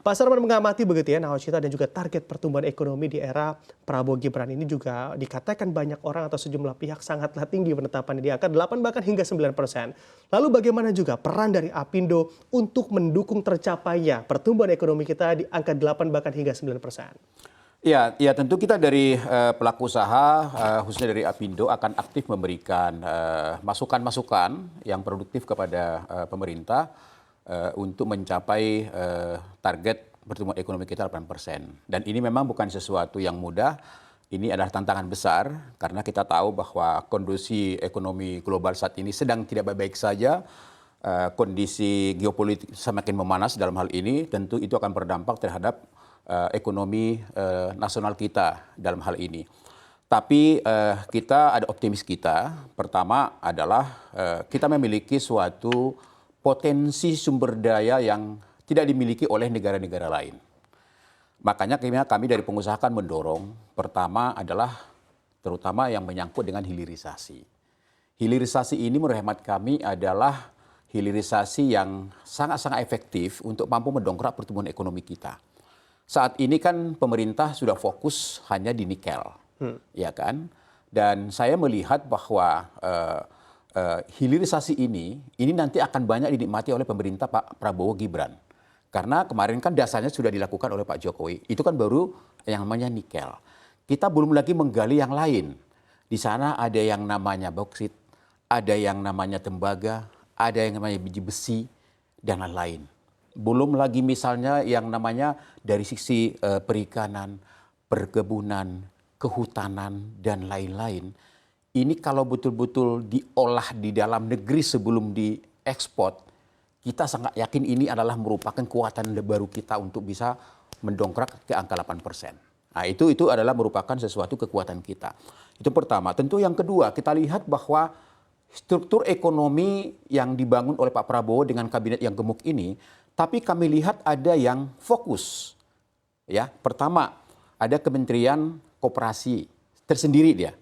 Pak Sarman mengamati begitu ya nawacita dan juga target pertumbuhan ekonomi di era Prabowo Gibran ini juga dikatakan banyak orang atau sejumlah pihak sangatlah tinggi penetapan di angka 8 bahkan hingga 9%. Lalu bagaimana juga peran dari Apindo untuk mendukung tercapainya pertumbuhan ekonomi kita di angka 8 bahkan hingga 9%? Ya, tentu kita dari pelaku usaha, khususnya dari Apindo akan aktif memberikan masukan-masukan yang produktif kepada pemerintah untuk mencapai target pertumbuhan ekonomi kita 8%. Dan ini memang bukan sesuatu yang mudah, ini adalah tantangan besar karena kita tahu bahwa kondisi ekonomi global saat ini sedang tidak baik-baik saja. Kondisi geopolitik semakin memanas dalam hal ini, tentu itu akan berdampak terhadap ekonomi nasional kita dalam hal ini. Tapi kita ada optimis kita. Pertama adalah kita memiliki suatu potensi sumber daya yang tidak dimiliki oleh negara-negara lain. Makanya kami dari pengusaha akan mendorong, pertama adalah terutama yang menyangkut dengan hilirisasi. Hilirisasi ini menurut hemat kami adalah hilirisasi yang sangat-sangat efektif untuk mampu mendongkrak pertumbuhan ekonomi kita. Saat ini kan pemerintah sudah fokus hanya di nikel, ya kan? Dan saya melihat bahwa hilirisasi ini nanti akan banyak dinikmati oleh pemerintah Pak Prabowo Gibran. Karena kemarin kan dasarnya sudah dilakukan oleh Pak Jokowi. Itu kan baru yang namanya nikel. Kita belum lagi menggali yang lain. Di sana ada yang namanya bauksit, ada yang namanya tembaga, ada yang namanya biji besi, dan lain-lain. Belum lagi misalnya yang namanya dari sisi perikanan, perkebunan, kehutanan, dan lain-lain. Ini kalau betul-betul diolah di dalam negeri sebelum diekspor, kita sangat yakin ini adalah merupakan kekuatan baru kita untuk bisa mendongkrak ke angka 8%. Nah, itu adalah merupakan sesuatu kekuatan kita. Itu pertama. Tentu yang kedua, kita lihat bahwa struktur ekonomi yang dibangun oleh Pak Prabowo dengan kabinet yang gemuk ini, tapi kami lihat ada yang fokus. Ya, pertama, ada Kementerian Koperasi tersendiri dia.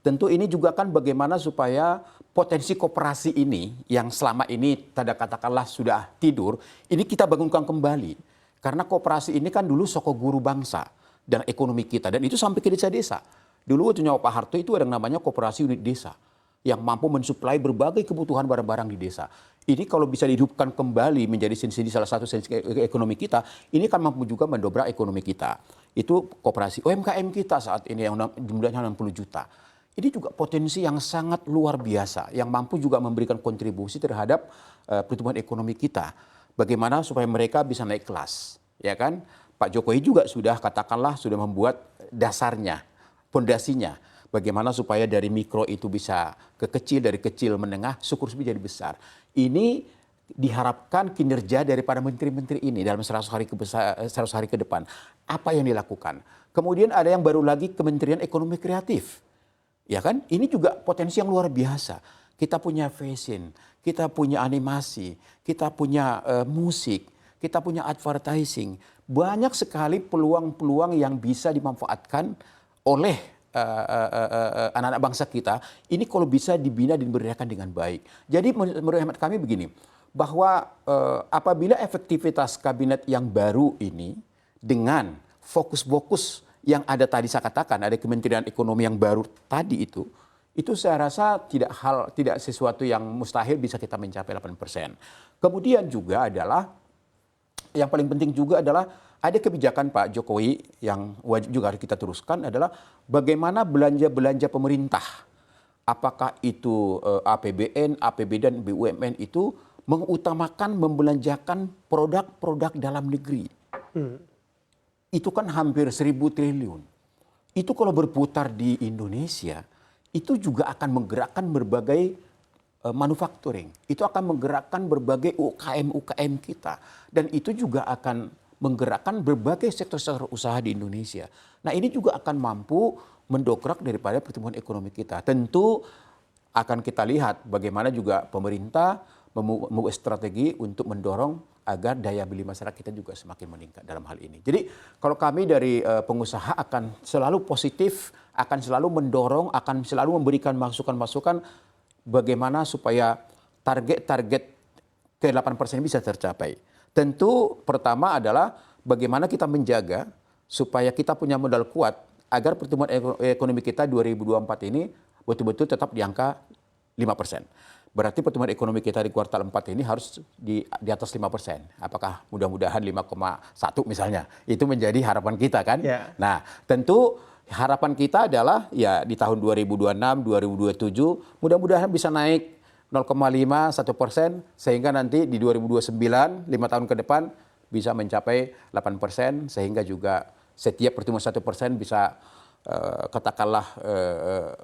Tentu ini juga kan bagaimana supaya potensi koperasi ini yang selama ini katakanlah sudah tidur, ini kita bangunkan kembali. Karena koperasi ini kan dulu soko guru bangsa dan ekonomi kita. Dan itu sampai ke desa-desa. Dulu waktu nyawa Pak Harto itu ada yang namanya koperasi unit desa yang mampu mensuplai berbagai kebutuhan barang-barang di desa. Ini kalau bisa dihidupkan kembali menjadi sendi salah satu sendi ekonomi kita, ini kan mampu juga mendobrak ekonomi kita. Itu koperasi. UMKM kita saat ini yang jumlahnya 60 juta. Ini juga potensi yang sangat luar biasa, yang mampu juga memberikan kontribusi terhadap pertumbuhan ekonomi kita. Bagaimana supaya mereka bisa naik kelas, ya kan? Pak Jokowi juga sudah katakanlah sudah membuat dasarnya, fondasinya. Bagaimana supaya dari mikro itu bisa ke kecil, dari kecil menengah, syukur menjadi besar. Ini diharapkan kinerja daripada menteri-menteri ini dalam 100 hari ke depan. Apa yang dilakukan? Kemudian ada yang baru lagi Kementerian Ekonomi Kreatif. Ya kan? Ini juga potensi yang luar biasa. Kita punya fashion, kita punya animasi, kita punya musik, kita punya advertising. Banyak sekali peluang-peluang yang bisa dimanfaatkan oleh anak-anak bangsa kita. Ini kalau bisa dibina dan diberdayakan dengan baik. Jadi menurut hemat kami begini, bahwa apabila efektivitas kabinet yang baru ini dengan fokus-fokus yang ada tadi saya katakan, ada Kementerian Ekonomi yang baru tadi itu saya rasa tidak sesuatu yang mustahil bisa kita mencapai 8%. Kemudian juga adalah yang paling penting juga adalah ada kebijakan Pak Jokowi yang wajib juga harus kita teruskan adalah bagaimana belanja-belanja pemerintah. Apakah itu APBN, APBD, dan BUMN itu mengutamakan membelanjakan produk-produk dalam negeri. Itu kan hampir 1.000 triliun. Itu kalau berputar di Indonesia, itu juga akan menggerakkan berbagai manufacturing. Itu akan menggerakkan berbagai UKM-UKM kita. Dan itu juga akan menggerakkan berbagai sektor-sektor usaha di Indonesia. Nah, ini juga akan mampu mendongkrak daripada pertumbuhan ekonomi kita. Tentu akan kita lihat bagaimana juga pemerintah membuat strategi untuk mendorong agar daya beli masyarakat kita juga semakin meningkat dalam hal ini. Jadi kalau kami dari pengusaha akan selalu positif, akan selalu mendorong, akan selalu memberikan masukan-masukan bagaimana supaya target-target ke 8% bisa tercapai. Tentu pertama adalah bagaimana kita menjaga supaya kita punya modal kuat agar pertumbuhan ekonomi kita 2024 ini betul-betul tetap di angka 5%. Berarti pertumbuhan ekonomi kita di kuartal 4 ini harus di atas 5%. Apakah mudah-mudahan 5,1 misalnya. Itu menjadi harapan kita kan. Ya. Nah, tentu harapan kita adalah ya di tahun 2026, 2027 mudah-mudahan bisa naik 0,5-1% sehingga nanti di 2029, 5 tahun ke depan bisa mencapai 8% sehingga juga setiap pertumbuhan 1% bisa katakanlah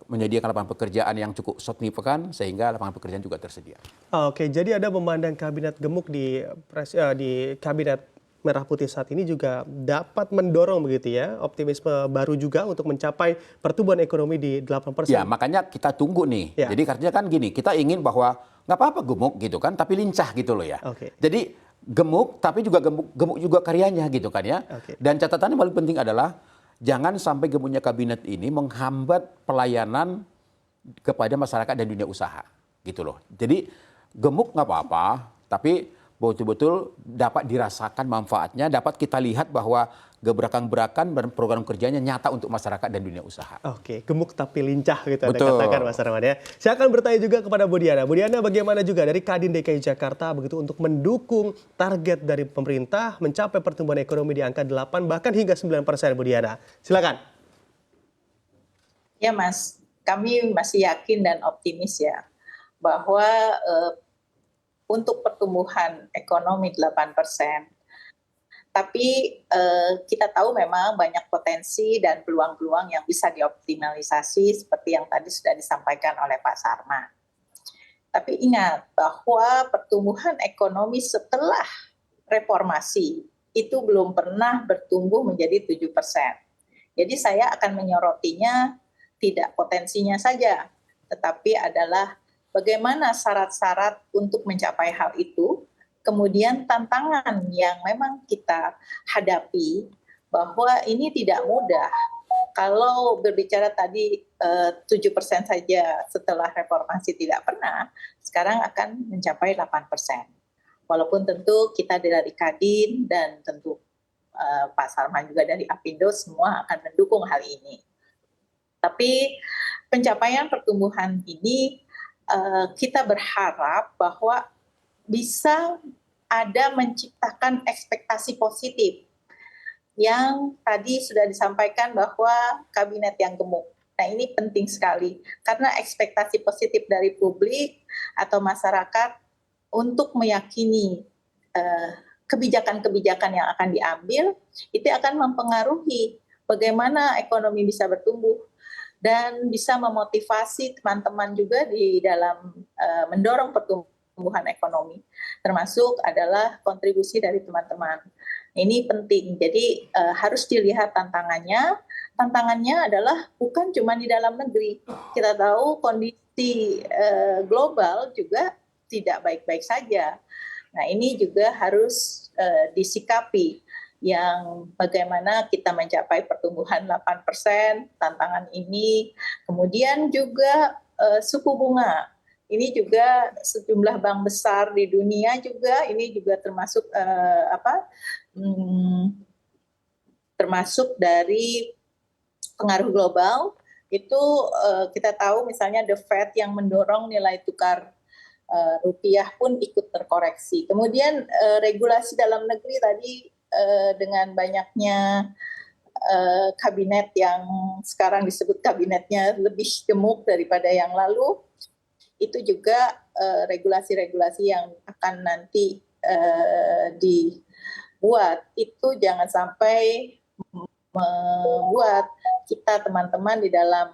menyediakan lapangan pekerjaan yang cukup signifikan sehingga lapangan pekerjaan juga tersedia. Oke, jadi Anda memandang kabinet gemuk di kabinet Merah Putih saat ini juga dapat mendorong begitu ya, optimisme baru juga untuk mencapai pertumbuhan ekonomi di 8%. Ya, makanya kita tunggu nih. Ya. Jadi artinya kan gini, kita ingin bahwa nggak apa-apa gemuk gitu kan, tapi lincah gitu loh ya. Oke. Jadi gemuk, tapi juga gemuk juga karyanya gitu kan ya. Oke. Dan catatan yang paling penting adalah jangan sampai gemuknya kabinet ini menghambat pelayanan kepada masyarakat dan dunia usaha gitu loh. Jadi gemuk nggak apa-apa, tapi betul-betul dapat dirasakan manfaatnya, dapat kita lihat bahwa gebrakan-gerakan dan program kerjanya nyata untuk masyarakat dan dunia usaha. Oke, gemuk tapi lincah gitu Anda Betul. katakan Mas Arman ya. Saya akan bertanya juga kepada Bu Diana. Bu Diana, bagaimana juga dari Kadin DKI Jakarta begitu untuk mendukung target dari pemerintah mencapai pertumbuhan ekonomi di angka 8 bahkan hingga 9% Bu Diana. Silakan. Ya Mas, kami masih yakin dan optimis ya bahwa untuk pertumbuhan ekonomi 8%. Tapi kita tahu memang banyak potensi dan peluang-peluang yang bisa dioptimalisasi seperti yang tadi sudah disampaikan oleh Pak Sarman. Tapi ingat bahwa pertumbuhan ekonomi setelah reformasi itu belum pernah bertumbuh menjadi 7%. Jadi saya akan menyorotinya tidak potensinya saja, tetapi adalah bagaimana syarat-syarat untuk mencapai hal itu. Kemudian tantangan yang memang kita hadapi bahwa ini tidak mudah. Kalau berbicara tadi 7% saja setelah reformasi tidak pernah, sekarang akan mencapai 8%. Walaupun tentu kita dari Kadin dan tentu Pak Sarman juga dari Apindo semua akan mendukung hal ini. Tapi pencapaian pertumbuhan ini kita berharap bahwa bisa ada menciptakan ekspektasi positif yang tadi sudah disampaikan bahwa kabinet yang gemuk. Nah ini penting sekali karena ekspektasi positif dari publik atau masyarakat untuk meyakini kebijakan-kebijakan yang akan diambil itu akan mempengaruhi bagaimana ekonomi bisa bertumbuh dan bisa memotivasi teman-teman juga di dalam mendorong pertumbuhan ekonomi, termasuk adalah kontribusi dari teman-teman. Ini penting, jadi harus dilihat tantangannya. Tantangannya adalah bukan cuma di dalam negeri. Kita tahu kondisi global juga tidak baik-baik saja. Nah ini juga harus disikapi. Yang bagaimana kita mencapai pertumbuhan 8%, tantangan ini. Kemudian juga suku bunga. Ini juga sejumlah bank besar di dunia juga ini juga termasuk termasuk dari pengaruh global. Itu kita tahu misalnya The Fed yang mendorong nilai tukar rupiah pun ikut terkoreksi. Kemudian regulasi dalam negeri tadi dengan banyaknya kabinet yang sekarang disebut kabinetnya lebih gemuk daripada yang lalu, itu juga regulasi-regulasi yang akan nanti dibuat itu jangan sampai membuat kita teman-teman di dalam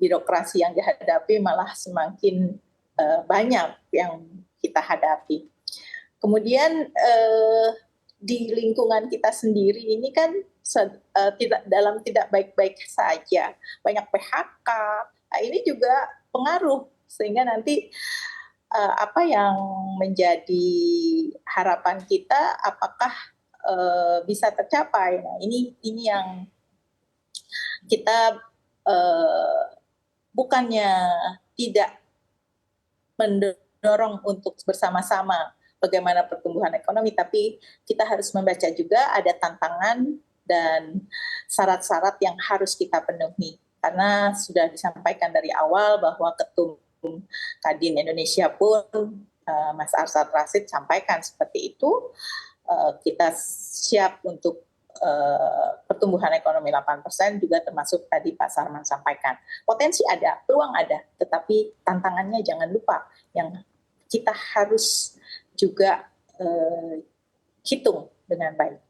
birokrasi yang dihadapi malah semakin banyak yang kita hadapi. Kemudian di lingkungan kita sendiri ini kan tidak baik-baik saja, banyak PHK. Nah, ini juga pengaruh sehingga nanti apa yang menjadi harapan kita apakah bisa tercapai. Nah, ini yang kita bukannya tidak mendorong untuk bersama-sama bagaimana pertumbuhan ekonomi, tapi kita harus membaca juga ada tantangan dan syarat-syarat yang harus kita penuhi. Karena sudah disampaikan dari awal bahwa Ketum Kadin Indonesia pun Mas Arsyad Rashid sampaikan seperti itu, kita siap untuk pertumbuhan ekonomi 8% juga termasuk tadi Pak Sarman sampaikan. Potensi ada, peluang ada, tetapi tantangannya jangan lupa yang kita harus juga hitung dengan baik.